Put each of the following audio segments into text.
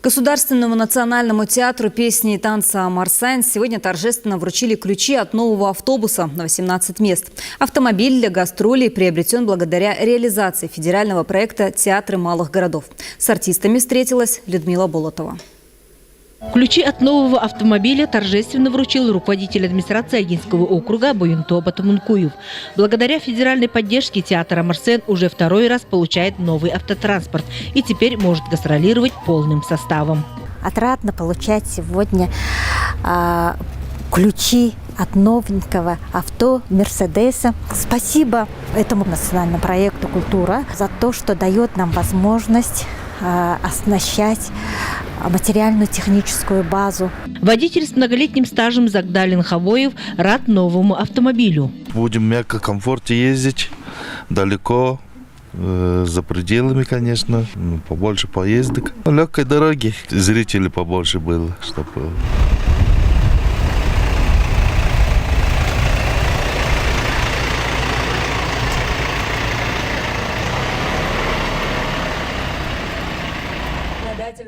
Государственному национальному театру песни и танца «Марсен» сегодня торжественно вручили ключи от нового автобуса на 18 мест. Автомобиль для гастролей приобретен благодаря реализации федерального проекта «Театры малых городов». С артистами встретилась Людмила Болотова. Ключи от нового автомобиля торжественно вручил руководитель администрации Агинского округа Буюнто Батамункуев. Благодаря федеральной поддержке театра «Марсен» уже второй раз получает новый автотранспорт и теперь может гастролировать полным составом. Отрадно получать сегодня ключи от новенького авто «Мерседеса». Спасибо этому национальному проекту «Культура» за то, что дает нам возможность оснащать материальную техническую базу. Водитель с многолетним стажем Загдалин Хавоев рад новому автомобилю. Будем мягко, комфортно ездить, далеко, за пределами, конечно, побольше поездок. Легкой дороги, зрителей побольше было, чтобы...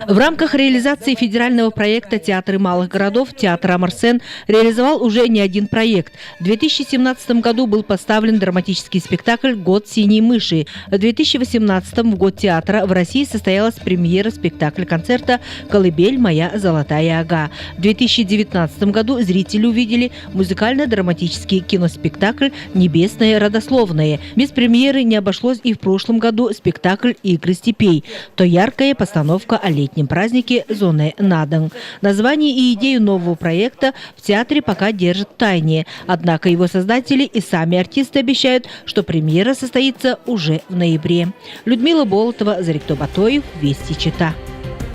В рамках реализации федерального проекта «Театры малых городов» театр «Марсен» реализовал уже не один проект. В 2017 году был поставлен драматический спектакль «Год синей мыши». В 2018 в год театра в России состоялась премьера спектакля-концерта «Колыбель. Моя золотая ага». В 2019 году зрители увидели музыкально-драматический киноспектакль «Небесное родословное». Без премьеры не обошлось и в прошлом году спектакль «Игры степей». То яркая постановка о летнем празднике «Зоне Наден». Название и идею нового проекта в театре пока держат в тайне. Однако его создатели и сами артисты обещают, что премьера состоится уже в ноябре. Людмила Болотова, Зарикто Батоев, Вести Чита.